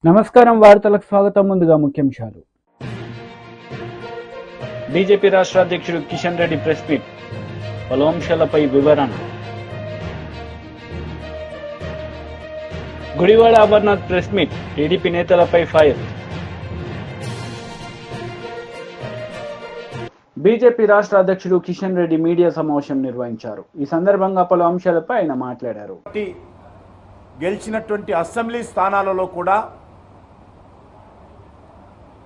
నమస్కారం వార్తలకు స్వాగతం. ముందుగా ముఖ్యాంశాలు. బీజేపీ రాష్ట్ర అధ్యక్షుడు కిషన్ రెడ్డి ప్రెస్ మీట్, పలు అంశాలపై వివరణ. Gudivada Amarnath press meet, TDP నేతలపై ఫైర్. బీజేపీ రాష్ట్ర అధ్యక్షుడు కిషన్ రెడ్డి మీడియా సమావేశం నిర్వహించారు. ఈ సందర్భంగా పలు అంశాలపై ఆయన మాట్లాడారు. గెలిచినటువంటి అసెంబ్లీ స్థానాలలో కూడా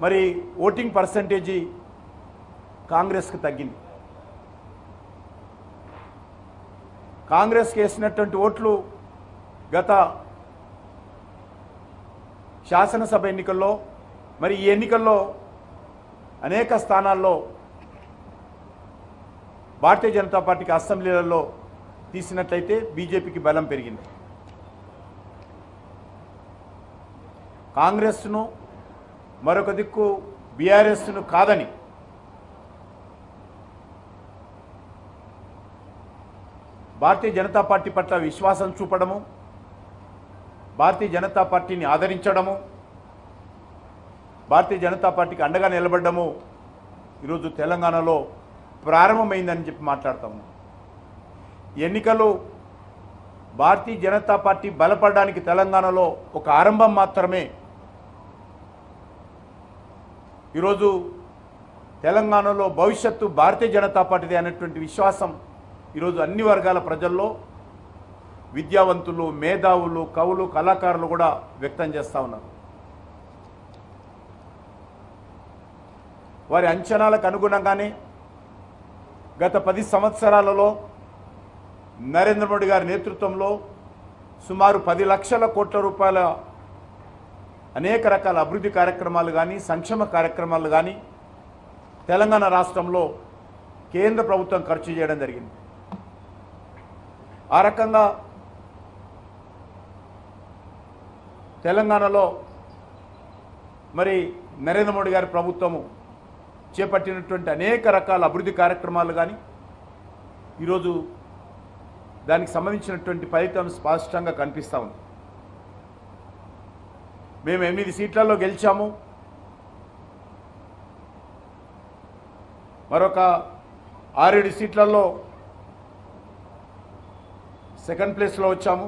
మరి ఓటింగ్ పర్సంటేజీ కాంగ్రెస్కి తగ్గింది. కాంగ్రెస్కి వేసినటువంటి ఓట్లు గత శాసనసభ ఎన్నికల్లో మరి ఈ ఎన్నికల్లో అనేక స్థానాల్లో భారతీయ జనతా పార్టీకి అసెంబ్లీలలో తీసినట్లయితే బీజేపీకి బలం పెరిగింది. కాంగ్రెస్ను మరొక దిక్కు బీఆర్ఎస్ను కాదని భారతీయ జనతా పార్టీ పట్ల విశ్వాసం చూపడము, భారతీయ జనతా పార్టీని ఆదరించడము, భారతీయ జనతా పార్టీకి అండగా నిలబడము ఈరోజు తెలంగాణలో ప్రారంభమైందని చెప్పి మాట్లాడతాము. ఎన్నికలు భారతీయ జనతా పార్టీ బలపడడానికి తెలంగాణలో ఒక ఆరంభం మాత్రమే. ఈరోజు తెలంగాణలో భవిష్యత్తు భారతీయ జనతా పార్టీదే అనేటువంటి విశ్వాసం ఈరోజు అన్ని వర్గాల ప్రజల్లో, విద్యావంతులు, మేధావులు, కవులు, కళాకారులు కూడా వ్యక్తం చేస్తూ ఉన్నారు. వారి అంచనాలకు అనుగుణంగానే గత 10 సంవత్సరాలలో నరేంద్ర మోడీ గారి నేతృత్వంలో సుమారు 10 లక్షల కోట్ల రూపాయల అనేక రకాల అభివృద్ధి కార్యక్రమాలు కానీ, సంక్షేమ కార్యక్రమాలు కానీ తెలంగాణ రాష్ట్రంలో కేంద్ర ప్రభుత్వం ఖర్చు చేయడం జరిగింది. ఆ రకంగా తెలంగాణలో మరి నరేంద్ర మోడీ గారి ప్రభుత్వము చేపట్టినటువంటి అనేక రకాల అభివృద్ధి కార్యక్రమాలు కానీ ఈరోజు దానికి సంబంధించినటువంటి ఫలితం స్పష్టంగా కనిపిస్తూ ఉంది. మేము 8 సీట్లలో గెలిచాము, మరొక 6-7 సీట్లలో సెకండ్ ప్లేస్లో వచ్చాము.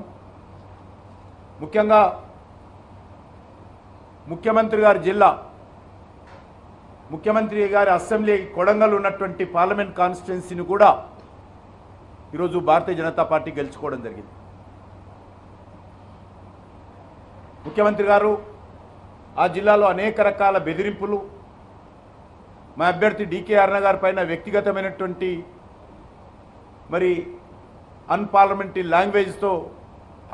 ముఖ్యంగా ముఖ్యమంత్రి గారి జిల్లా, ముఖ్యమంత్రి గారి అసెంబ్లీ కొడంగల్ ఉన్నటువంటి పార్లమెంట్ కాన్స్టిట్యున్సీని కూడా ఈరోజు భారతీయ జనతా పార్టీ గెలుచుకోవడం జరిగింది. ముఖ్యమంత్రి గారు ఆ జిల్లాలో అనేక రకాల బెదిరింపులు, మా అభ్యర్థి డీకే అరుణ గారి పైన వ్యక్తిగతమైనటువంటి మరి అన్పార్లమెంటరీ లాంగ్వేజ్తో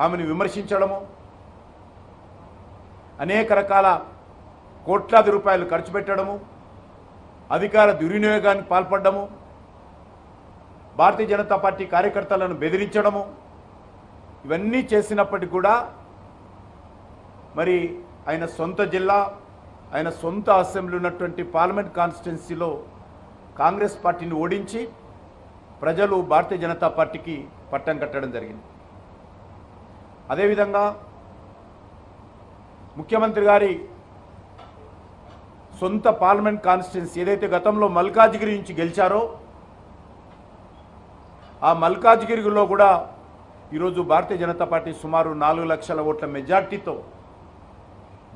ఆమెను విమర్శించడము, అనేక రకాల కోట్లాది రూపాయలు ఖర్చు పెట్టడము, అధికార దుర్వినియోగానికి పాల్పడము, భారతీయ జనతా పార్టీ కార్యకర్తలను బెదిరించడము, ఇవన్నీ చేసినప్పటికీ కూడా మరి ఆయన సొంత జిల్లా, ఆయన సొంత అసెంబ్లీ ఉన్నటువంటి పార్లమెంట్ కాన్స్టిట్యున్సీలో కాంగ్రెస్ పార్టీని ఓడించి ప్రజలు భారతీయ జనతా పార్టీకి పట్టం కట్టడం జరిగింది. అదేవిధంగా ముఖ్యమంత్రి గారి సొంత పార్లమెంట్ కాన్స్టిట్యున్సీ ఏదైతే గతంలో మల్కాజ్గిరి నుంచి గెలిచారో ఆ మల్కాజ్గిరిలో కూడా ఈరోజు భారతీయ జనతా పార్టీ సుమారు 4 లక్షల ఓట్ల మెజార్టీతో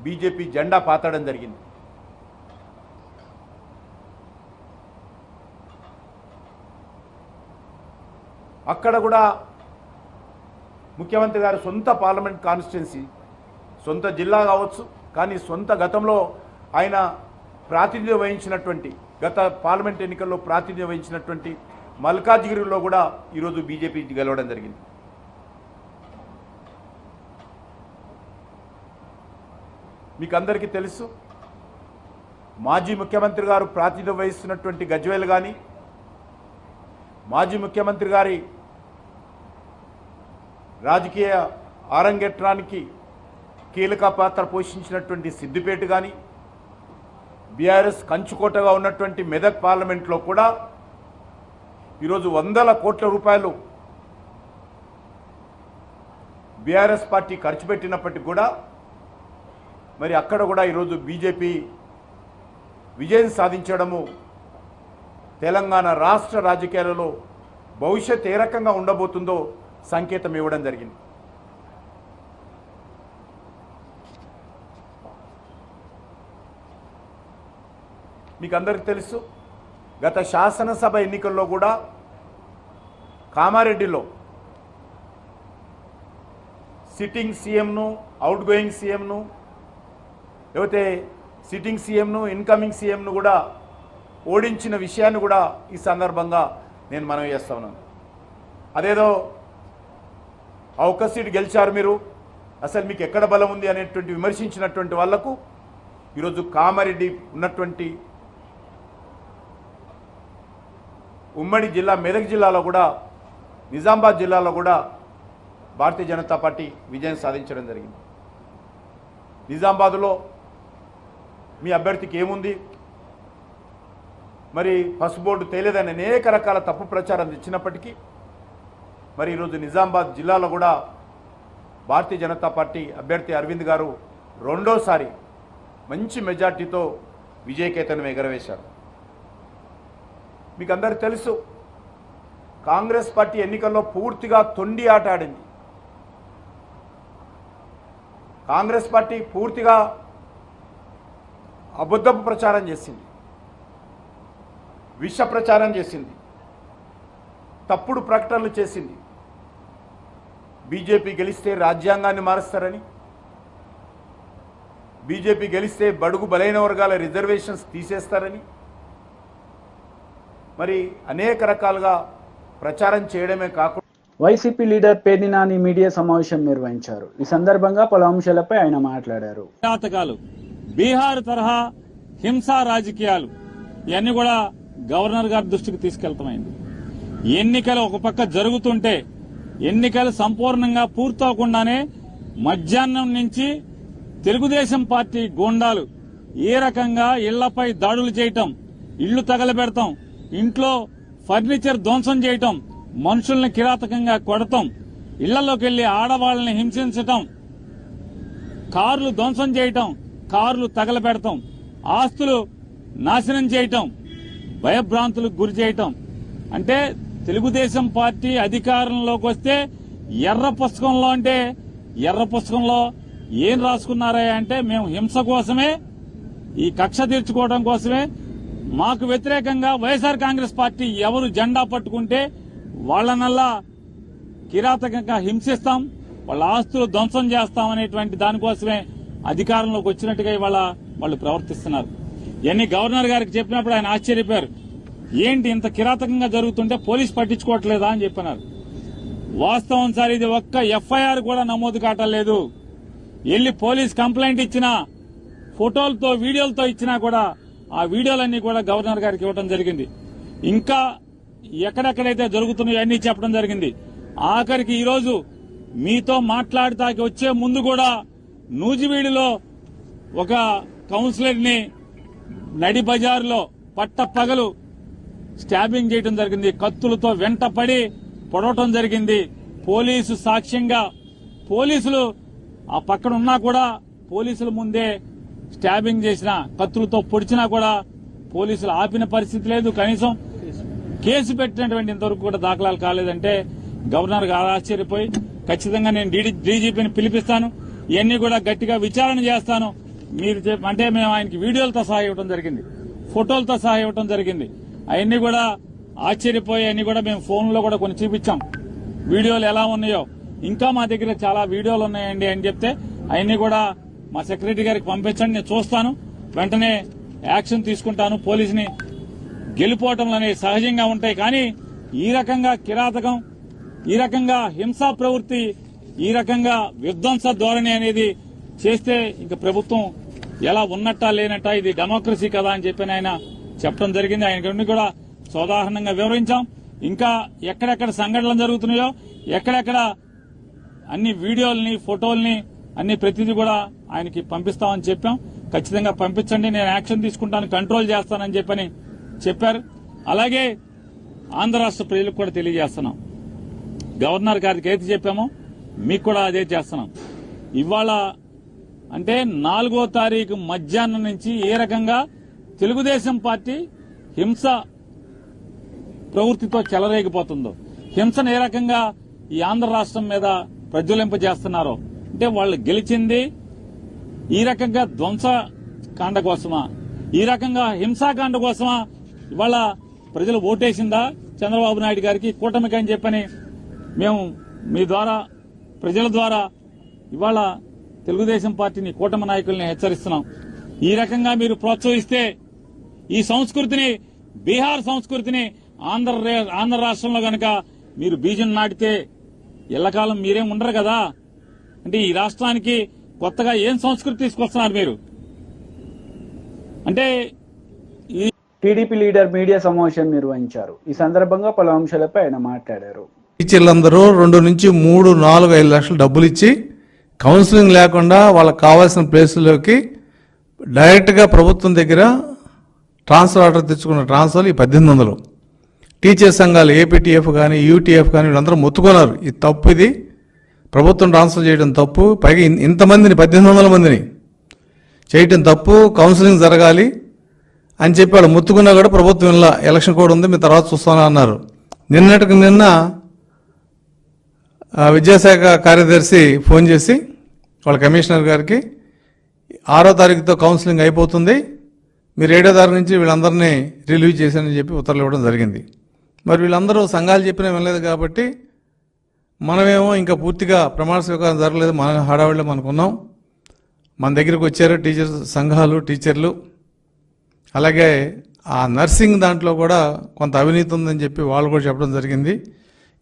బీజేపీ జెండా పాతడం జరిగింది. అక్కడ కూడా ముఖ్యమంత్రి గారి సొంత పార్లమెంట్ కాన్స్టిట్యున్సీ, సొంత జిల్లా కావచ్చు, కానీ సొంత గతంలో ఆయన ప్రాతినిధ్యం వహించినటువంటి, గత పార్లమెంట్ ఎన్నికల్లో ప్రాతినిధ్యం వహించినటువంటి మల్కాజ్గిరిలో కూడా ఈరోజు బీజేపీ గెలవడం జరిగింది. మీకు అందరికీ తెలుసు, మాజీ ముఖ్యమంత్రి గారు ప్రాతినిధ్యం వహిస్తున్నటువంటి గజ్వేల్ కానీ, మాజీ ముఖ్యమంత్రి గారి రాజకీయ ఆరంగేట్రానికి కీలక పాత్ర పోషించినటువంటి సిద్దిపేట కానీ, బీఆర్ఎస్ కంచుకోటగా ఉన్నటువంటి మెదక్ పార్లమెంట్లో కూడా ఈరోజు వందల కోట్ల రూపాయలు బీఆర్ఎస్ పార్టీ ఖర్చు పెట్టినప్పటికీ కూడా మరి అక్కడ కూడా ఈరోజు బీజేపీ విజయం సాధించడము తెలంగాణ రాష్ట్ర రాజకీయాలలో భవిష్యత్ ఏ రకంగా ఉండబోతుందో సంకేతం ఇవ్వడం జరిగింది. మీకు అందరికీ తెలుసు, గత శాసనసభ ఎన్నికల్లో కూడా కామారెడ్డిలో సిట్టింగ్ సీఎంను, అవుట్ గోయింగ్ సీఎంను, లేకపోతే సిట్టింగ్ సీఎంను, ఇన్కమింగ్ సీఎంను కూడా ఓడించిన విషయాన్ని కూడా ఈ సందర్భంగా నేను మనవి చేస్తా ఉన్నాను. అదేదో ఆ ఒక్క సీటు గెలిచారు మీరు, అసలు మీకు ఎక్కడ బలం ఉంది అనేటువంటి విమర్శించినటువంటి వాళ్లకు ఈరోజు కామారెడ్డి ఉన్నటువంటి ఉమ్మడి జిల్లా మెదక్ జిల్లాలో కూడా, నిజామాబాద్ జిల్లాలో కూడా భారతీయ జనతా పార్టీ విజయం సాధించడం జరిగింది. నిజామాబాద్లో మీ అభ్యర్థికి ఏముంది, మరి పసుపు బోర్డు తేలేదని అనేక రకాల తప్పు ప్రచారం తెచ్చినప్పటికీ మరి ఈరోజు నిజామాబాద్ జిల్లాలో కూడా భారతీయ జనతా పార్టీ అభ్యర్థి అరవింద్ గారు రెండోసారి మంచి మెజార్టీతో విజయకేతనం ఎగరవేశారు. మీకు అందరికీ తెలుసు, కాంగ్రెస్ పార్టీ ఎన్నికల్లో పూర్తిగా తొండి ఆట ఆడింది. కాంగ్రెస్ పార్టీ పూర్తిగా అబద్ధపు ప్రచారం చేసింది, విష ప్రచారం చేసింది, తప్పుడు ప్రకటనలు చేసింది. బీజేపీ గెలిస్తే రాజ్యాంగాన్ని మారుస్తారని, బీజేపీ గెలిస్తే బడుగు బలైన వర్గాల రిజర్వేషన్స్ తీసేస్తారని మరి అనేక రకాలుగా ప్రచారం చేయడమే కాకుండా YCP leader Perni Nani media సమావేశం నిర్వహించారు. ఈ సందర్భంగా పలు అంశాలపై ఆయన మాట్లాడారు. బీహార్ తరహా హింసా రాజకీయాలు ఇవన్నీ కూడా గవర్నర్ గారి దృష్టికి తీసుకెళ్తామైంది. ఎన్నికలు ఒక పక్క జరుగుతుంటే ఎన్నికలు సంపూర్ణంగా పూర్తవకుండానే మధ్యాహ్నం నుంచి తెలుగుదేశం పార్టీ గూండాలు ఏ రకంగా ఇళ్లపై దాడులు చేయటం, ఇళ్లు తగలబెడతాం, ఇంట్లో ఫర్నిచర్ ధ్వంసం చేయటం, మనుషుల్ని కిరాతకంగా కొడతాం, ఇళ్లలోకి వెళ్లి ఆడవాళ్లని హింసించటం, కార్లు ధ్వంసం చేయటం, కార్లు తగలబెడతాం, ఆస్తులు నాశనం చేయటం, భయభ్రాంతులకు గురి చేయటం. అంటే తెలుగుదేశం పార్టీ అధికారంలోకి వస్తే ఎర్ర పుస్తకంలో అంటే ఎర్ర పుస్తకంలో ఏం రాసుకున్నారా అంటే మేము హింస కోసమే, ఈ కక్ష తీర్చుకోవడం కోసమే, మాకు వ్యతిరేకంగా వైఎస్ఆర్ కాంగ్రెస్ పార్టీ ఎవరు జెండా పట్టుకుంటే వాళ్లనల్లా కిరాతకంగా హింసిస్తాం, వాళ్ళ ఆస్తులు ధ్వంసం చేస్తాం అనేటువంటి దానికోసమే అధికారంలోకి వచ్చినట్టుగా ఇవాళ వాళ్ళు ప్రవర్తిస్తున్నారు. ఇవన్నీ గవర్నర్ గారికి చెప్పినప్పుడు ఆయన ఆశ్చర్యపోయారు. ఏంటి ఇంత కిరాతకంగా జరుగుతుంటే పోలీసు పట్టించుకోవట్లేదా అని చెప్పినారు. వాస్తవం సార్, ఇది ఒక్క ఎఫ్ఐఆర్ కూడా నమోదు కావట్లేదు. వెళ్లి పోలీస్ కంప్లైంట్ ఇచ్చినా, ఫోటోలతో వీడియోలతో ఇచ్చినా కూడా ఆ వీడియోలన్నీ కూడా గవర్నర్ గారికి ఇవ్వడం జరిగింది. ఇంకా ఎక్కడెక్కడైతే జరుగుతున్నాయో అన్ని చెప్పడం జరిగింది. ఆఖరికి ఈరోజు మీతో మాట్లాడటానికి వచ్చే ముందు కూడా నూజివీడులో ఒక కౌన్సిలర్ ని నడి బజారులో పట్టపగలు స్టాబింగ్ చేయడం జరిగింది. కత్తులతో వెంటపడి పొడవటం జరిగింది. పోలీసు సాక్ష్యంగా పోలీసులు ఆ పక్కన ఉన్నా కూడా పోలీసుల ముందే స్టాబింగ్ చేసిన, కత్తులతో పొడిచినా కూడా పోలీసులు ఆపిన పరిస్థితి లేదు. కనీసం కేసు పెట్టినటువంటి ఇంతవరకు కూడా దాఖలాలు కాలేదంటే గవర్నర్ గారు ఆశ్చర్యపోయి ఖచ్చితంగా నేను డీజీపీని పిలిపిస్తాను, ఇవన్నీ కూడా గట్టిగా విచారణ చేస్తాను మీరు అంటే మేము ఆయనకి వీడియోలతో సహా ఇవ్వడం జరిగింది, ఫోటోలతో సహా ఇవ్వడం జరిగింది. అవన్నీ కూడా ఆశ్చర్యపోయి అన్ని కూడా మేము ఫోన్లో కూడా కొన్ని చూపించాం, వీడియోలు ఎలా ఉన్నాయో. ఇంకా మా దగ్గర చాలా వీడియోలు ఉన్నాయండి అని చెప్తే అవన్నీ కూడా మా సెక్రటరీ గారికి పంపించండి, నేను చూస్తాను, వెంటనే యాక్షన్ తీసుకుంటాను. పోలీసుని గెలిపోవటంలో అనేవి సహజంగా ఉంటాయి, కానీ ఈ రకంగా కిరాతకం, ఈ రకంగా హింసా ప్రవృత్తి, ఈ రకంగా విధ్వంస ధోరణి అనేది చేస్తే ఇంకా ప్రభుత్వం ఎలా ఉన్నట్టా లేనట్టా, ఇది డెమోక్రసీ కదా అని చెప్పి ఆయన చెప్పడం జరిగింది. ఆయన కూడా సోదాహరణంగా వివరించాం. ఇంకా ఎక్కడెక్కడ సంఘటనలు జరుగుతున్నాయో, ఎక్కడెక్కడ అన్ని వీడియోల్ని, ఫోటోల్ని అన్ని ప్రతిదీ కూడా ఆయనకి పంపిస్తామని చెప్పాం. ఖచ్చితంగా పంపించండి, నేను యాక్షన్ తీసుకుంటాను, కంట్రోల్ చేస్తానని చెప్పని చెప్పారు. అలాగే ఆంధ్ర రాష్ట్ర ప్రజలకు కూడా తెలియజేస్తున్నాం, గవర్నర్ గారికి ఏది చెప్పామో మీకు కూడా అదే చేస్తున్నాం. ఇవాళ అంటే 4వ తారీఖు మధ్యాహ్నం నుంచి ఏ రకంగా తెలుగుదేశం పార్టీ హింస ప్రవృత్తితో చెలరేగిపోతుందో, హింసను ఏ రకంగా ఈ ఆంధ్ర రాష్ట్రం మీద ప్రజ్వలింపజేస్తున్నారో, అంటే వాళ్ళు గెలిచింది ఈ రకంగా ధ్వంసకాండ కోసమా, ఈ రకంగా హింసాకాండ కోసమా ఇవాళ ప్రజలు ఓటేసిందా చంద్రబాబు నాయుడు గారికి, కూటమికి అని చెప్పని మేము మీ ద్వారా ప్రజల ద్వారా ఇవాళ తెలుగుదేశం పార్టీని, కూటమి నాయకుల్ని హెచ్చరిస్తున్నాం. ఈ రకంగా మీరు ప్రోత్సహిస్తే ఈ సంస్కృతిని, బీహార్ సంస్కృతిని ఆంధ్ర రాష్ట్రంలో గనక మీరు బీజం నాటితే ఎల్లకాలం మీరేం ఉండరు కదా. అంటే ఈ రాష్ట్రానికి కొత్తగా ఏం సంస్కృతి తీసుకొస్తున్నారు మీరు? అంటే టీడీపీ లీడర్ మీడియా సమావేశం నిర్వహించారు. ఈ సందర్భంగా పలు అంశాలపై ఆయన మాట్లాడారు. టీచర్లందరూ 2 నుంచి 3, 4, 5 లక్షలు డబ్బులు ఇచ్చి కౌన్సిలింగ్ లేకుండా వాళ్ళకి కావాల్సిన ప్లేసుల్లోకి డైరెక్ట్గా ప్రభుత్వం దగ్గర ట్రాన్స్ఫర్ ఆర్డర్ తెచ్చుకున్న ట్రాన్స్ఫర్లు ఈ 1800. టీచర్ సంఘాలు ఏపీటీఎఫ్ కానీ యూటీఎఫ్ కానీ వీళ్ళందరూ మొత్తుకున్నారు. ఇది తప్పు, ఇది ప్రభుత్వం ట్రాన్స్ఫర్ చేయడం తప్పు, పైగా ఇంతమందిని 1800 మందిని చేయటం తప్పు, కౌన్సిలింగ్ జరగాలి అని చెప్పి వాళ్ళు మొత్తుకున్నా కూడా ప్రభుత్వం ఇలా ఎలక్షన్ కోడ్ ఉంది, మీ తర్వాత చూస్తామని అన్నారు. నిన్నటికి నిన్న విద్యాశాఖ కార్యదర్శి ఫోన్ చేసి వాళ్ళ కమిషనర్ గారికి 6వ తారీఖుతో కౌన్సిలింగ్ అయిపోతుంది, మీరు 7వ తారీఖు నుంచి వీళ్ళందరినీ రిలీవ్ చేశారని చెప్పి ఉత్తర్వులు ఇవ్వడం జరిగింది. మరి వీళ్ళందరూ సంఘాలు చెప్పినా వినలేదు కాబట్టి మనమేమో ఇంకా పూర్తిగా ప్రమాణ స్వీకారం జరగలేదు, మన హడావిడిలో మనకున్నాం. మన దగ్గరికి వచ్చారు టీచర్స్ సంఘాలు, టీచర్లు. అలాగే ఆ నర్సింగ్ దాంట్లో కూడా కొంత అవినీతి ఉందని చెప్పి వాళ్ళు కూడా చెప్పడం జరిగింది.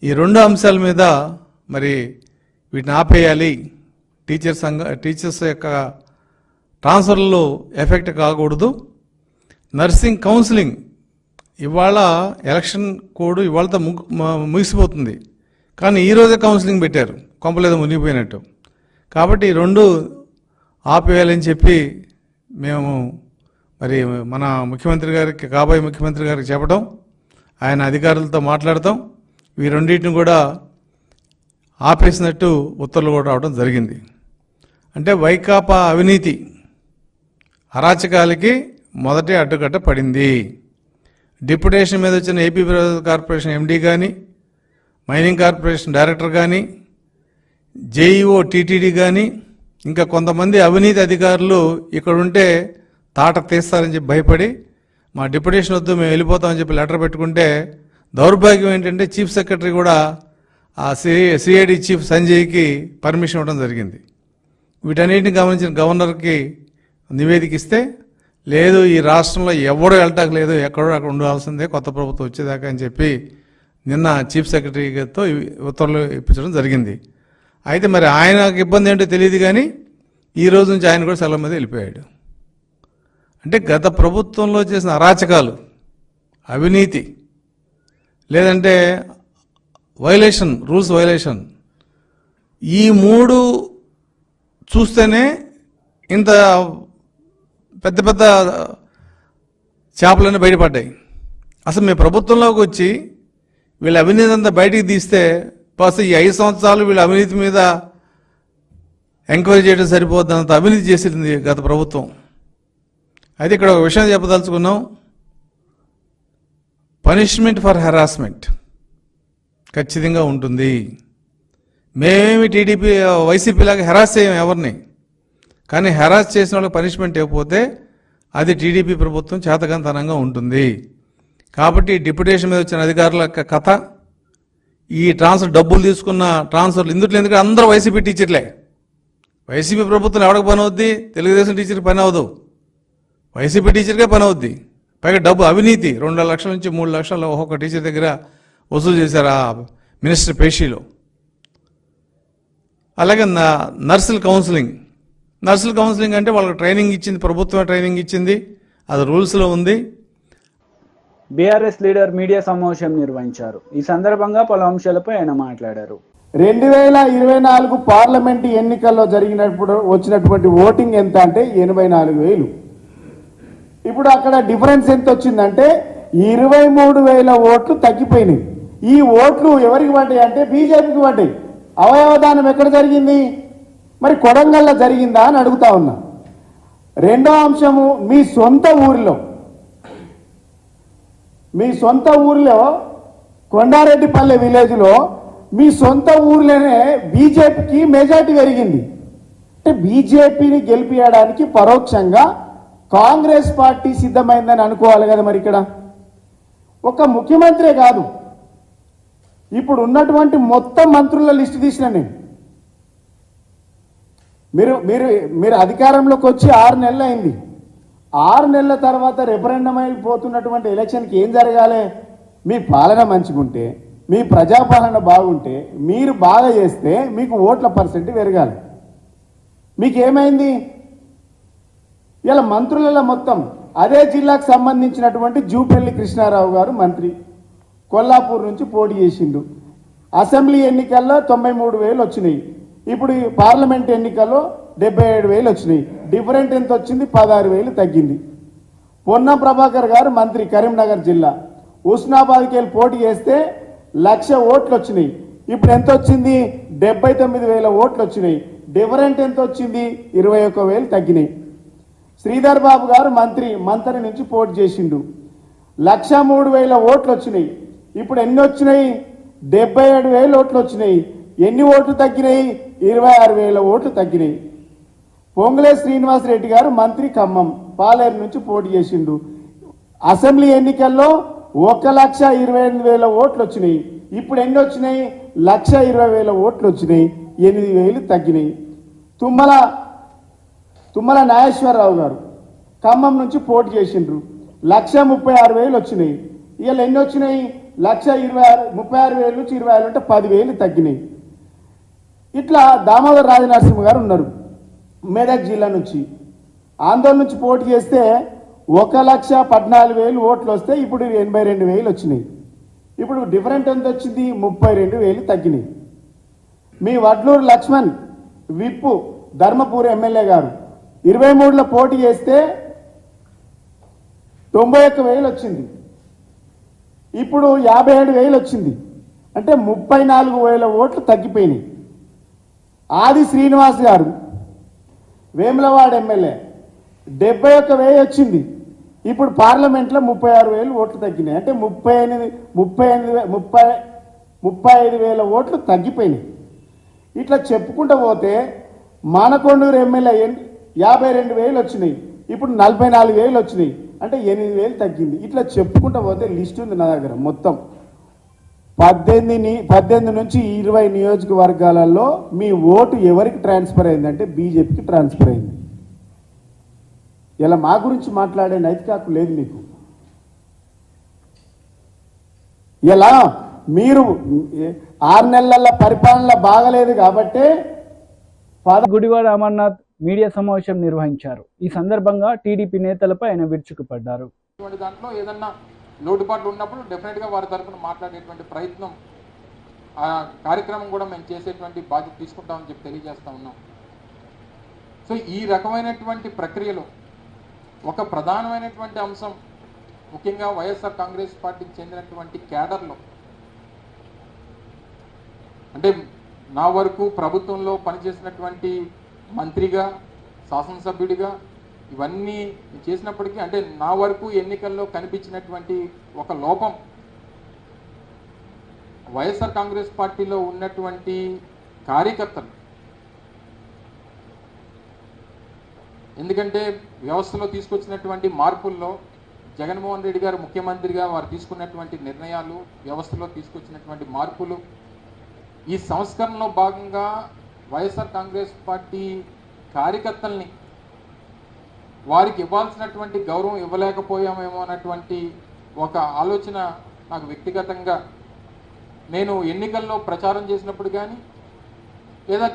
ఈ 2 అంశాల మీద మరి వీటిని ఆపేయాలి, టీచర్స్ యొక్క ట్రాన్స్ఫర్లో ఎఫెక్ట్ కాకూడదు. నర్సింగ్ కౌన్సిలింగ్ ఇవాళ ఎలక్షన్ కోడ్ ఇవాళతో ముగిసిపోతుంది, కానీ ఈరోజే కౌన్సిలింగ్ పెట్టారు, కొంపలేదో మునిగిపోయినట్టు. కాబట్టి ఈ 2 ఆపేయాలని చెప్పి మేము మరి మన ముఖ్యమంత్రి గారికి, కాబోయే ముఖ్యమంత్రి గారికి చెప్పడం, ఆయన అధికారులతో మాట్లాడతాం, ఈ 2టిని కూడా ఆపేసినట్టు ఉత్తర్వులు కూడా రావడం జరిగింది. అంటే వైకాపా అవినీతి అరాచకాలకి మొదటి అడ్డుకట్ట పడింది. డిప్యుటేషన్ మీద వచ్చిన ఏపీ కార్పొరేషన్ ఎండీ కానీ, మైనింగ్ కార్పొరేషన్ డైరెక్టర్ కానీ, జేఈఓ టీటీడీ కానీ, ఇంకా కొంతమంది అవినీతి అధికారులు ఇక్కడ ఉంటే తాట తీస్తారని చెప్పి భయపడి మా డిప్యుటేషన్ వద్దు మేము వెళ్ళిపోతామని చెప్పి లెటర్ పెట్టుకుంటే, దౌర్భాగ్యం ఏంటంటే చీఫ్ సెక్రటరీ కూడా ఆ సిఐడి చీఫ్ సంజయ్కి పర్మిషన్ ఇవ్వడం జరిగింది. వీటన్నిటిని గమనించిన గవర్నర్కి నివేదిక ఇస్తే, లేదు ఈ రాష్ట్రంలో ఎవడో వెళ్ళటానికి లేదు, ఎక్కడో అక్కడ ఉండాల్సిందే కొత్త ప్రభుత్వం వచ్చేదాకా అని చెప్పి నిన్న చీఫ్ సెక్రటరీతో ఉత్తర్వులు ఇప్పించడం జరిగింది. అయితే మరి ఆయనకు ఇబ్బంది ఏంటో తెలియదు, కానీ ఈ రోజు నుంచి ఆయన కూడా సెలవు మీద వెళ్ళిపోయాడు. అంటే గత ప్రభుత్వంలో చేసిన అరాచకాలు, అవినీతి, లేదంటే వైలేషన్, రూల్స్ వైలేషన్, ఈ 3 చూస్తేనే ఇంత పెద్ద పెద్ద చేపలన్నీ బయటపడ్డాయి. అసలు మేము ప్రభుత్వంలోకి వచ్చి వీళ్ళ అవినీతి అంతా బయటికి తీస్తే ఈ 5 సంవత్సరాలు వీళ్ళ అవినీతి మీద ఎంక్వైరీ చేయడం సరిపోద్దంత అవినీతి చేసింది గత ప్రభుత్వం. అయితే ఇక్కడ ఒక విషయం చెప్పదలుచుకున్నాం, పనిష్మెంట్ ఫర్ హెరాస్మెంట్ ఖచ్చితంగా ఉంటుంది. మేమేమి టీడీపీ వైసీపీ లాగా హెరాస్ చేయం ఎవరిని, కానీ హెరాస్ చేసిన వాళ్ళకి పనిష్మెంట్ ఇవ్వకపోతే అది టీడీపీ ప్రభుత్వం చేతకంతనంగా ఉంటుంది. కాబట్టి డిప్యుటేషన్ మీద వచ్చిన అధికారుల కథ, ఈ ట్రాన్స్ఫర్ డబ్బులు తీసుకున్న ట్రాన్స్ఫర్లు ఇందుట్లో, ఎందుకంటే అందరూ వైసీపీ టీచర్లే. వైసీపీ ప్రభుత్వం ఎవరికి పని అవుద్ది? తెలుగుదేశం టీచర్కి పని అవ్వదు, వైసీపీ టీచర్కే పని అవుద్ది. పైగా డబ్బు అవినీతి 2 లక్షల నుంచి 3 లక్షలు ఒక్కొక్క టీచర్ దగ్గర వసూలు చేశారు ఆ మినిస్టర్ పేషీలో. అలాగే నర్సుల కౌన్సిలింగ్ అంటే వాళ్ళకి ట్రైనింగ్ ఇచ్చింది, ప్రభుత్వమే ట్రైనింగ్ ఇచ్చింది, అది రూల్స్లో ఉంది. బీఆర్ఎస్ లీడర్ మీడియా సమావేశం నిర్వహించారు. ఈ సందర్భంగా పలు అంశాలపై ఆయన మాట్లాడారు. 2024 పార్లమెంటు ఎన్నికల్లో జరిగినప్పుడు వచ్చినటువంటి ఓటింగ్ ఎంత అంటే 84,000. ఇప్పుడు అక్కడ డిఫరెన్స్ ఎంత వచ్చిందంటే 23,000 ఓట్లు తగ్గిపోయినాయి. ఈ ఓట్లు ఎవరికి పడ్డాయి అంటే బీజేపీకి పడ్డాయి. అవయవదానం ఎక్కడ జరిగింది? మరి కొడంగల్లో జరిగిందా అని అడుగుతా ఉన్నా. రెండో అంశము, మీ సొంత ఊరిలో కొండారెడ్డిపల్లె విలేజ్లో మీ సొంత ఊర్లోనే బీజేపీకి మెజార్టీ పెరిగింది. అంటే బీజేపీని గెలిపించడానికి పరోక్షంగా కాంగ్రెస్ పార్టీ సిద్ధమైందని అనుకోవాలి కదా. మరి ఇక్కడ ఒక ముఖ్యమంత్రే కాదు, ఇప్పుడు ఉన్నటువంటి మొత్తం మంత్రుల లిస్టు తీసిన నేను. మీరు అధికారంలోకి వచ్చి 6 నెలలు అయింది. 6 నెలల తర్వాత రెఫరెండం అయిపోతున్నటువంటి ఎలక్షన్కి ఏం జరగాలి? మీ పాలన మంచిగుంటే, మీ ప్రజాపాలన బాగుంటే, మీరు బాగా చేస్తే మీకు ఓట్ల పర్సెంట్ పెరగాలి. మీకేమైంది? ఇలా మంత్రులలో మొత్తం అదే జిల్లాకు సంబంధించినటువంటి జూపల్లి కృష్ణారావు గారు మంత్రి, కొల్లాపూర్ నుంచి పోటీ చేసిండు. అసెంబ్లీ ఎన్నికల్లో 93,000 వచ్చినాయి. ఇప్పుడు పార్లమెంట్ ఎన్నికల్లో 77,000 వచ్చినాయి. డిఫరెంట్ ఎంత వచ్చింది? 16,000 తగ్గింది. పొన్నం ప్రభాకర్ గారు మంత్రి, కరీంనగర్ జిల్లా, హుస్నాబాద్కి వెళ్ళి పోటీ చేస్తే 1,00,000 ఓట్లు వచ్చినాయి. ఇప్పుడు ఎంత వచ్చింది? 79,000 ఓట్లు వచ్చినాయి. డిఫరెంట్ ఎంత వచ్చింది? 21,000 తగ్గినాయి. శ్రీధర్ బాబు గారు మంత్రి నుంచి పోటీ చేసిండు. 1,03,000 ఓట్లు వచ్చినాయి. ఇప్పుడు ఎన్ని వచ్చినాయి? 77,000 ఓట్లు వచ్చినాయి. ఎన్ని ఓట్లు తగ్గినాయి? 26,000 ఓట్లు తగ్గినాయి. పొంగులే శ్రీనివాసరెడ్డి గారు మంత్రి, ఖమ్మం, పాలేరు నుంచి పోటీ చేసిండు. అసెంబ్లీ ఎన్నికల్లో 1,28,000 ఓట్లు వచ్చినాయి. ఇప్పుడు ఎన్ని వచ్చినాయి? 1,20,000 ఓట్లు వచ్చినాయి. 8,000 తగ్గినాయి. తుమ్మల నాగేశ్వరరావు గారు ఖమ్మం నుంచి పోటీ చేసిండ్రు. 1,36,000 వచ్చినాయి. ఇవాళ ఎన్ని వచ్చినాయి? 36,000 నుంచి 20,000 అంటే 10,000 తగ్గినాయి. ఇట్లా దామోదర్ రాజనరసింహ గారు ఉన్నారు, మెదక్ జిల్లా నుంచి, ఆందోళన నుంచి పోటీ చేస్తే 1,14,000 ఓట్లు వస్తే ఇప్పుడు 82,000 వచ్చినాయి. ఇప్పుడు డిఫరెంట్ ఎంత వచ్చింది? 32,000 తగ్గినాయి. మీ వడ్లూరు లక్ష్మణ్ విప్పు, ధర్మపూర్ ఎమ్మెల్యే గారు 23లో పోటీ చేస్తే 91,000 వచ్చింది. ఇప్పుడు 57,000 వచ్చింది. అంటే 34,000 ఓట్లు తగ్గిపోయినాయి. ఆది శ్రీనివాస్ గారు వేములవాడ ఎమ్మెల్యే 71,000 వచ్చింది. ఇప్పుడు పార్లమెంట్లో 36,000 ఓట్లు తగ్గినాయి. అంటే 35,000 ఓట్లు తగ్గిపోయినాయి. ఇట్లా చెప్పుకుంటూ పోతే మానకొండూరు ఎమ్మెల్యే 52,000 వచ్చినాయి. ఇప్పుడు 44,000 వచ్చినాయి. అంటే 8,000 తగ్గింది. ఇట్లా చెప్పుకుంటూ పోతే లిస్ట్ ఉంది నా దగ్గర. మొత్తం 18 నుంచి 20 నియోజకవర్గాలలో మీ ఓటు ఎవరికి ట్రాన్స్ఫర్ అయిందంటే బీజేపీకి ట్రాన్స్ఫర్ అయింది. ఇలా మా గురించి మాట్లాడే నైతిక హక్కు లేదు మీకు. ఇలా మీరు 6 నెలల పరిపాలన బాగలేదు కాబట్టే గుడివాడ అమర్నాథ్ మీడియా సమావేశం నిర్వహించారు. ఈ సందర్భంగా టీడీపీ నేతలపై ఆయన విరుచుకుపడ్డారు. దాంట్లో ఏదన్నా లోటుపాట్లు ఉన్నప్పుడు డెఫినెట్గా వారి తరఫున మాట్లాడేటువంటి ప్రయత్నం, ఆ కార్యక్రమం కూడా మేము చేసేటువంటి బాధ్యత తీసుకుంటామని చెప్పి తెలియజేస్తా ఉన్నాం. సో ఈ రకమైనటువంటి ప్రక్రియలో ఒక ప్రధానమైనటువంటి అంశం, ముఖ్యంగా వైఎస్ఆర్ కాంగ్రెస్ పార్టీకి చెందినటువంటి క్యాడర్లో, అంటే నా వరకు ప్రభుత్వంలో పనిచేసినటువంటి మంత్రిగా, శాసనసభ్యుడిగా ఇవన్నీ చేసినప్పటికీ, అంటే నా వరకు ఎన్నికల్లో కనిపించినటువంటి ఒక లోపం, వైఎస్ఆర్ కాంగ్రెస్ పార్టీలో ఉన్నటువంటి కార్యకర్తలు, ఎందుకంటే వ్యవస్థలో తీసుకొచ్చినటువంటి మార్పుల్లో జగన్మోహన్ రెడ్డి గారు ముఖ్యమంత్రిగా వారు తీసుకున్నటువంటి నిర్ణయాలు, వ్యవస్థలో తీసుకొచ్చినటువంటి మార్పులు, ఈ సంస్కరణలో భాగంగా వైఎస్ఆర్ కాంగ్రెస్ పార్టీ కార్యకర్తల్ని వారికి ఇవ్వాల్సినటువంటి గౌరవం ఇవ్వలేకపోయామేమో అన్నటువంటి ఒక ఆలోచన నాకు వ్యక్తిగతంగా, నేను ఎన్నికల్లో ప్రచారం చేసినప్పుడు కానీ లేదా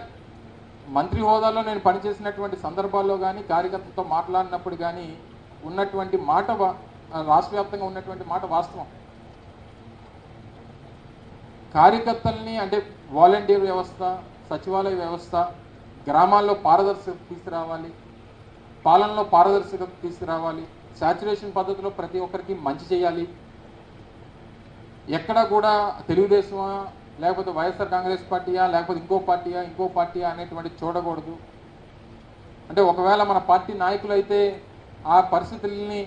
మంత్రి హోదాలో నేను పనిచేసినటువంటి సందర్భాల్లో కానీ కార్యకర్తలతో మాట్లాడినప్పుడు కానీ ఉన్నటువంటి మాట, రాష్ట్ర వ్యాప్తంగా ఉన్నటువంటి మాట వాస్తవం. కార్యకర్తల్ని, అంటే వాలంటీర్ వ్యవస్థ, సచివాలయ వ్యవస్థ, గ్రామాల్లో పారదర్శకత తీసుకురావాలి, పాలనలో పారదర్శకత తీసుకురావాలి, శాచురేషన్ పద్ధతిలో ప్రతి ఒక్కరికి మంచి చేయాలి. ఎక్కడ కూడా తెలుగుదేశమా లేకపోతే వైఎస్ఆర్ కాంగ్రెస్ పార్టీయా, లేకపోతే ఇంకో పార్టీయా అనేటువంటి చూడకూడదు. అంటే ఒకవేళ మన పార్టీ నాయకులు అయితే ఆ పరిస్థితుల్ని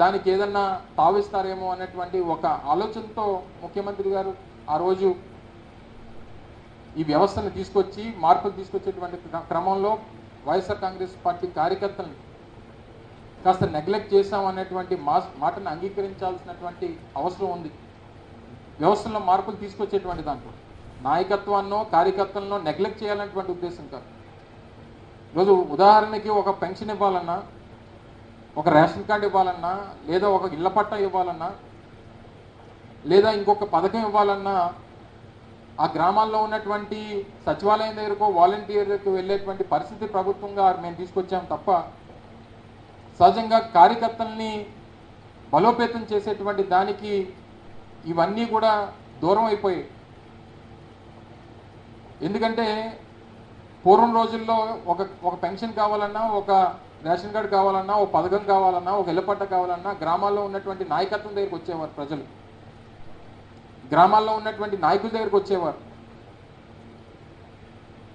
దానికి ఏదన్నా తావిస్తారేమో అనేటువంటి ఒక ఆలోచనతో ముఖ్యమంత్రి గారు ఆ రోజు ఈ వ్యవస్థను తీసుకొచ్చి మార్పులు తీసుకొచ్చేటువంటి క్రమంలో వైఎస్ఆర్ కాంగ్రెస్ పార్టీ కార్యకర్తలను కాస్త నెగ్లెక్ట్ చేశాం అనేటువంటి మాటను అంగీకరించాల్సినటువంటి అవసరం ఉంది. వ్యవస్థలో మార్పులు తీసుకొచ్చేటువంటి దాంట్లో నాయకత్వాన్నో కార్యకర్తలను నెగ్లెక్ట్ చేయాలనేటువంటి ఉద్దేశం కాదు. ఈరోజు ఉదాహరణకి ఒక పెన్షన్ ఇవ్వాలన్నా, ఒక రేషన్ కార్డు ఇవ్వాలన్నా, లేదా ఒక ఇళ్ల పట్టా ఇవ్వాలన్నా, లేదా ఇంకొక పథకం ఇవ్వాలన్నా ఆ గ్రామాల్లో ఉన్నటువంటి సచివాలయం దగ్గరకో వాలంటీర్ దగ్గరకు వెళ్ళేటువంటి పరిస్థితి ప్రభుత్వంగా మేము తీసుకొచ్చాం తప్ప సహజంగా కార్యకర్తల్ని బలోపేతం చేసేటువంటి దానికి ఇవన్నీ కూడా దూరం అయిపోయాయి. ఎందుకంటే పూర్వం రోజుల్లో ఒక పెన్షన్ కావాలన్నా, ఒక రేషన్ కార్డు కావాలన్నా, ఒక పథకం కావాలన్నా, ఒక ఇళ్లపట్ట కావాలన్నా గ్రామాల్లో ఉన్నటువంటి నాయకత్వం దగ్గరికి వచ్చేవారు ప్రజలు, గ్రామాల్లో ఉన్నటువంటి నాయకుల దగ్గరికి వచ్చేవారు.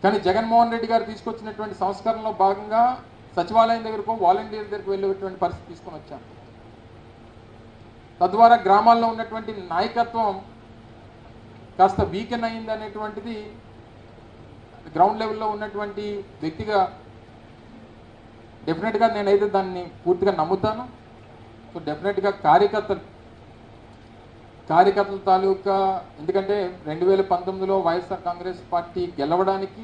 కానీ జగన్మోహన్ రెడ్డి గారు తీసుకొచ్చినటువంటి సంస్కరణలో భాగంగా సచివాలయం దగ్గరకు వాలంటీర్ దగ్గరకు వెళ్ళేటువంటి పరిస్థితి తీసుకొని వచ్చాం. తద్వారా గ్రామాల్లో ఉన్నటువంటి నాయకత్వం కాస్త వీకెన్ అయింది అనేటువంటిది గ్రౌండ్ లెవెల్లో ఉన్నటువంటి వ్యక్తిగా డెఫినెట్గా నేనైతే దాన్ని పూర్తిగా నమ్ముతాను. సో డెఫినెట్గా కార్యకర్తల తాలూకా, ఎందుకంటే 2019లో వైఎస్ఆర్ కాంగ్రెస్ పార్టీ గెలవడానికి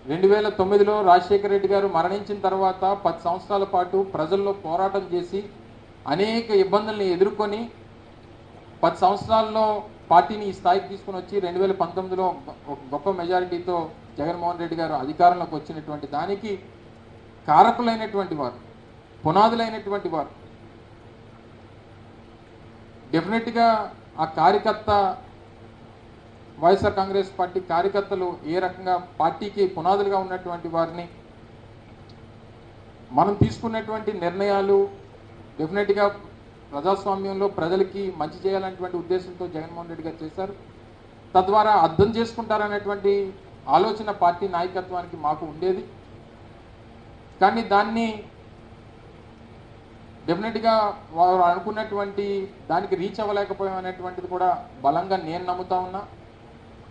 2009లో రాజశేఖర రెడ్డి గారు మరణించిన తర్వాత 10 సంవత్సరాల పాటు ప్రజల్లో పోరాటం చేసి అనేక ఇబ్బందుల్ని ఎదుర్కొని 10 సంవత్సరాల్లో పార్టీని ఈ స్థాయికి తీసుకుని వచ్చి 2019లో ఒక గొప్ప మెజారిటీతో జగన్మోహన్ రెడ్డి గారు అధికారంలోకి వచ్చినటువంటి దానికి కారకులైనటువంటి వారు, పునాదులైనటువంటి వారు. డెఫినెట్గా ఆ కార్యకర్త, వైఎస్ఆర్ కాంగ్రెస్ పార్టీ కార్యకర్తలు ఏ రకంగా పార్టీకి పునాదులుగా ఉన్నటువంటి వారిని మనం తీసుకున్నటువంటి నిర్ణయాలు డెఫినెట్గా ప్రజాస్వామ్యంలో ప్రజలకి మంచి చేయాలనేటువంటి ఉద్దేశంతో జగన్మోహన్ రెడ్డి గారు చేశారు. తద్వారా అర్థం చేసుకుంటారనేటువంటి ఆలోచన పార్టీ నాయకత్వానికి మాకు ఉండేది. కానీ దాన్ని డెఫినెట్గా వారు అనుకున్నటువంటి దానికి రీచ్ అవ్వలేకపోయాం అనేటువంటిది కూడా బలంగా నేను నమ్ముతా ఉన్నా.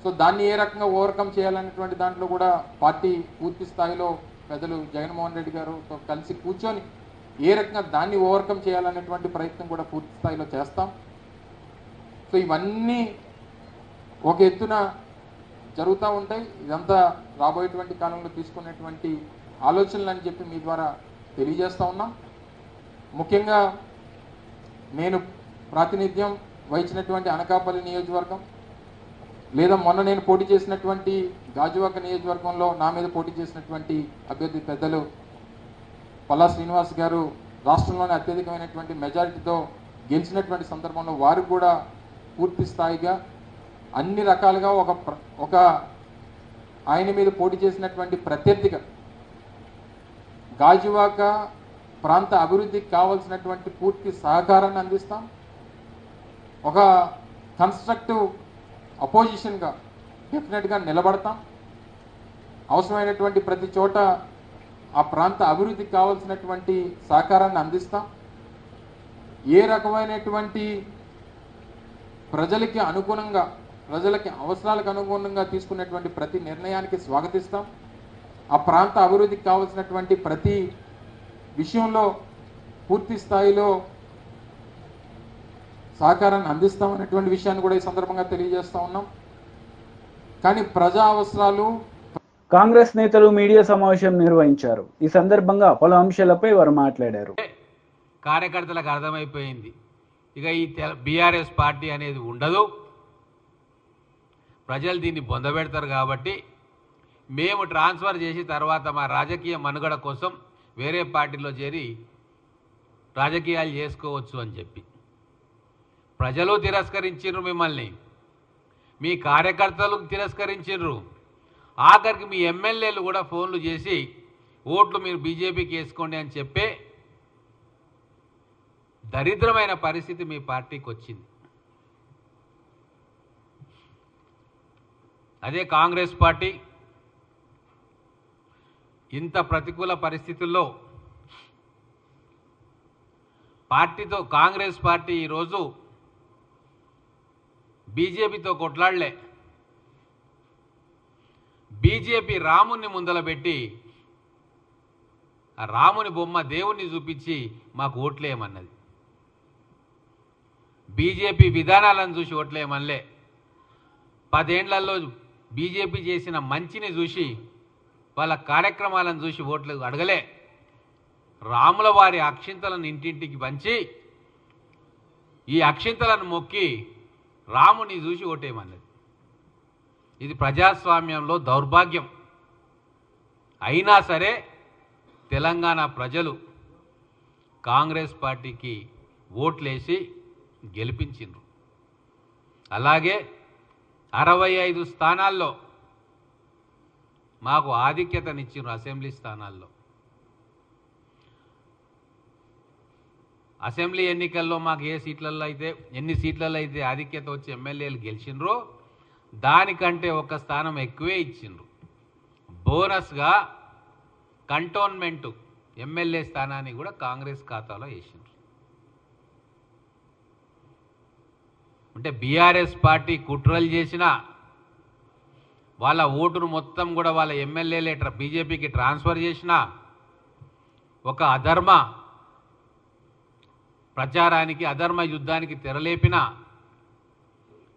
సో దాన్ని ఏ రకంగా ఓవర్కమ్ చేయాలనేటువంటి దాంట్లో కూడా పార్టీ పూర్తి స్థాయిలో పెద్దలు జగన్మోహన్ రెడ్డి గారుతో కలిసి కూర్చొని ఏ రకంగా దాన్ని ఓవర్కమ్ చేయాలనేటువంటి ప్రయత్నం కూడా పూర్తి స్థాయిలో చేస్తాం. సో ఇవన్నీ ఒక ఎత్తున జరుగుతూ ఉంటాయి. ఇదంతా రాబోయేటువంటి కాలంలో తీసుకునేటువంటి ఆలోచనలు అని చెప్పి మీ ద్వారా తెలియజేస్తూ ఉన్నాం. ముఖ్యంగా నేను ప్రాతినిధ్యం వహించినటువంటి అనకాపల్లి నియోజకవర్గం, లేదా మొన్న నేను పోటీ చేసినటువంటి గాజువాక నియోజకవర్గంలో నా మీద పోటీ చేసినటువంటి అభ్యర్థి పెద్దలు పల్లా శ్రీనివాస్ గారు రాష్ట్రంలోనే అత్యధికమైనటువంటి మెజారిటీతో గెలిచినటువంటి సందర్భంలో వారు కూడా పూర్తి స్థాయిగా అన్ని రకాలుగా ఒక ఆయన మీద పోటీ చేసినటువంటి ప్రత్యర్థిగా గాజువాక ప్రాంత అభివృద్ధికి కావాల్సినటువంటి పూర్తి సహకారాన్ని అందిస్తాం. ఒక కన్స్ట్రక్టివ్ అపోజిషన్గా డెఫినెట్గా నిలబడతాం. అవసరమైనటువంటి ప్రతి చోట ఆ ప్రాంత అభివృద్ధికి కావాల్సినటువంటి సహకారాన్ని అందిస్తాం. ఏ రకమైనటువంటి ప్రజలకి అనుగుణంగా, ప్రజలకి అవసరాలకు అనుగుణంగా తీసుకునేటువంటి ప్రతి నిర్ణయానికి స్వాగతిస్తాం. ఆ ప్రాంత అభివృద్ధికి కావాల్సినటువంటి ప్రతి విషయంలో పూర్తి స్థాయిలో సహకారాన్ని అందిస్తామనేటువంటి విషయాన్ని కూడా ఈ సందర్భంగా తెలియజేస్తా ఉన్నాం. కానీ ప్రజా అవసరాలు. కాంగ్రెస్ నేతలు మీడియా సమావేశం నిర్వహించారు. ఈ సందర్భంగా పలు అంశాలపై వారు మాట్లాడారు. కార్యకర్తలకు అర్థమైపోయింది, ఇక ఈ బీఆర్ఎస్ పార్టీ అనేది ఉండదు, ప్రజలు దీన్ని పొందబెడతారు. కాబట్టి మేము ట్రాన్స్ఫర్ చేసి తర్వాత మా రాజకీయ మనుగడ కోసం వేరే పార్టీలో చేరి రాజకీయాలు చేసుకోవచ్చు అని చెప్పి ప్రజలు తిరస్కరించారు. మిమ్మల్ని మీ కార్యకర్తలు తిరస్కరించారు. ఆఖరికి మీ ఎమ్మెల్యేలు కూడా ఫోన్లు చేసి ఓట్లు మీరు బీజేపీకి వేసుకోండి అని చెప్పే దరిద్రమైన పరిస్థితి మీ పార్టీకి వచ్చింది. అదే కాంగ్రెస్ పార్టీ ఇంత ప్రతికూల పరిస్థితుల్లో కాంగ్రెస్ పార్టీ ఈరోజు బీజేపీతో కొట్లాడలే. బీజేపీ రాముని ముందల పెట్టి ఆ రాముని బొమ్మ దేవుణ్ణి చూపించి మాకు ఓట్లేయమన్నది. బీజేపీ విధానాలను చూసి ఓట్లేయమనలే. 10 ఏళ్లలో బీజేపీ చేసిన మంచిని చూసి వాళ్ళ కార్యక్రమాలను చూసి ఓట్లు అడగలే. రాముల వారి అక్షింతలను ఇంటింటికి పంచి ఈ అక్షింతలను మొక్కి రాముని చూసి ఓటేయమన్నది. ఇది ప్రజాస్వామ్యంలో దౌర్భాగ్యం. అయినా సరే తెలంగాణ ప్రజలు కాంగ్రెస్ పార్టీకి ఓట్లేసి గెలిపించిండ్రు. అలాగే 65 స్థానాల్లో మాకు ఆధిక్యతనిచ్చిండ్రు. అసెంబ్లీ స్థానాల్లో అసెంబ్లీ ఎన్నికల్లో మాకు ఎన్ని సీట్లలో అయితే ఆధిక్యత వచ్చి ఎమ్మెల్యేలు గెలిచిండ్రో దానికంటే ఒక స్థానం ఎక్కువే ఇచ్చిండ్రు. బోనస్గా కంటోన్మెంటు ఎమ్మెల్యే స్థానాన్ని కూడా కాంగ్రెస్ ఖాతాలో వేసిండ్రు. అంటే బీఆర్ఎస్ పార్టీ కుట్రలు చేసినా వాళ్ళ ఓటును మొత్తం కూడా వాళ్ళ ఎమ్మెల్యేలే బీజేపీకి ట్రాన్స్ఫర్ చేసినా ఒక అధర్మ ప్రచారానికి అధర్మ యుద్ధానికి తెరలేపిన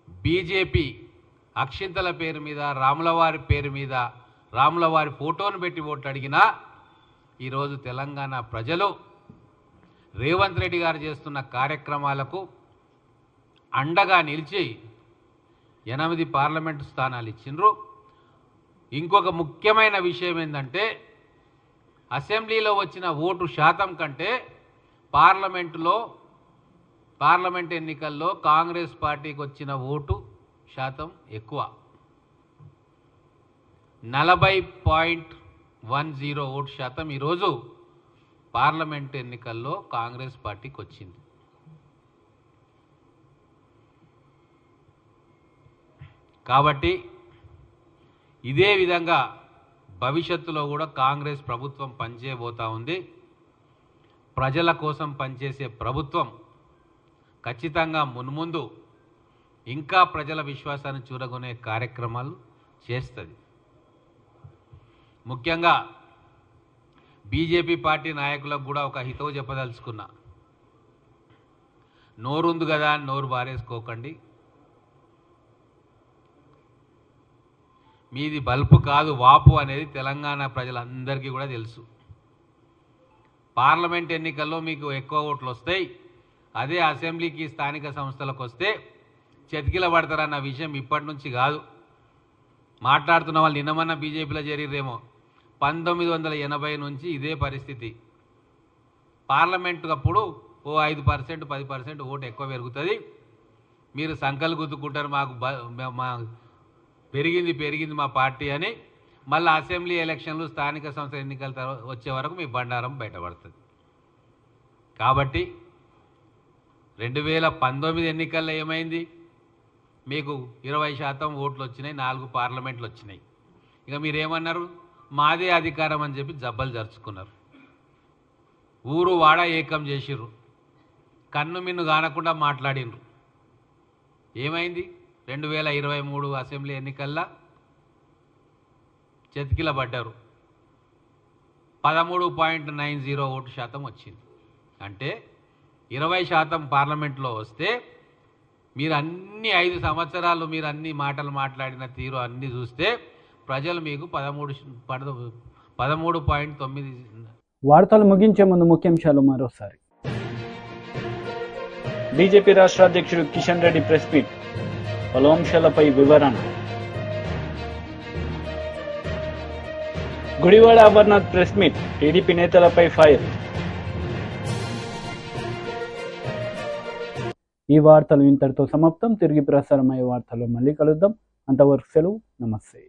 బీజేపీ అక్షింతల పేరు మీద రాములవారి పేరు మీద రాములవారి ఫోటోను పెట్టి ఓట్లు అడిగినా ఈరోజు తెలంగాణ ప్రజలు రేవంత్ రెడ్డి గారు చేస్తున్న కార్యక్రమాలకు అండగా నిలిచి 8 పార్లమెంటు స్థానాలు ఇచ్చిండ్రు. ఇంకొక ముఖ్యమైన విషయం ఏంటంటే అసెంబ్లీలో వచ్చిన ఓటు శాతం కంటే పార్లమెంట్ ఎన్నికల్లో కాంగ్రెస్ పార్టీకి వచ్చిన ఓటు శాతం ఎక్కువ. 40.10 ఓటు శాతం ఈరోజు పార్లమెంట్ ఎన్నికల్లో కాంగ్రెస్ పార్టీకి వచ్చింది. కాబట్టి ఇదే విధంగా భవిష్యత్తులో కూడా కాంగ్రెస్ ప్రభుత్వం పనిచేయబోతా ఉంది. ప్రజల కోసం పనిచేసే ప్రభుత్వం ఖచ్చితంగా మున్ముందు ఇంకా ప్రజల విశ్వాసాన్ని చూరగొనే కార్యక్రమాలు చేస్తుంది. ముఖ్యంగా బీజేపీ పార్టీ నాయకులకు కూడా ఒక హితవు చెప్పదలుచుకున్నా. నోరుంది కదా అని నోరు బారేసుకోకండి. మీది బల్పు కాదు వాపు అనేది తెలంగాణ ప్రజలందరికీ కూడా తెలుసు. పార్లమెంట్ ఎన్నికల్లో మీకు ఎక్కువ ఓట్లు వస్తాయి. అదే అసెంబ్లీకి స్థానిక సంస్థలకు వస్తే చతికిల పడతారన్న విషయం ఇప్పటి నుంచి కాదు. మాట్లాడుతున్న వాళ్ళు నిన్నమన్నా బీజేపీలో చేరిరేమో. 1980 నుంచి ఇదే పరిస్థితి. పార్లమెంటు అప్పుడు 5% 10% ఓటు ఎక్కువ పెరుగుతుంది. మీరు సంకలు గుద్దుకుంటారు, మా పెరిగింది మా పార్టీ అని. మళ్ళీ అసెంబ్లీ ఎలక్షన్లు స్థానిక సంస్థ ఎన్నికల వచ్చే వరకు మీ బండారం బయటపడుతుంది. కాబట్టి 2019 ఎన్నికల్లో ఏమైంది? మీకు 20% ఓట్లు వచ్చినాయి, 4 పార్లమెంట్లు వచ్చినాయి. ఇక మీరేమన్నారు? మాదే అధికారం అని చెప్పి జబ్బలు జరుచుకున్నారు. ఊరు వాడ ఏకం చేసిర్రు. కన్ను మిన్ను కానకుండా మాట్లాడినరు. ఏమైంది? 2023 అసెంబ్లీ ఎన్నికల్లో చతికిల పడ్డారు. 13.90 ఓటు శాతం వచ్చింది. అంటే 20% పార్లమెంట్లో వస్తే మీరు అన్ని 5 సంవత్సరాలు మీరు అన్ని మాటలు మాట్లాడిన తీరు అన్నీ చూస్తే ప్రజలు మీకు 13.9. వార్తలు ముగించే ముందు ముఖ్యాంశాలు మరోసారి. బీజేపీ రాష్ట్ర అధ్యక్షుడు కిషన్ రెడ్డి ప్రెస్ మీట్, పలు అంశాలపై వివరణ. Gudivada Amarnath press meet, TDP నేతలపై ఫైర్. ఈ వార్తలు ఇంతటితో సమాప్తం. తిరిగి ప్రసారమయ్యే వార్తల్లో మళ్ళీ కలుద్దాం. అంతవరకు సెలవు. నమస్తే.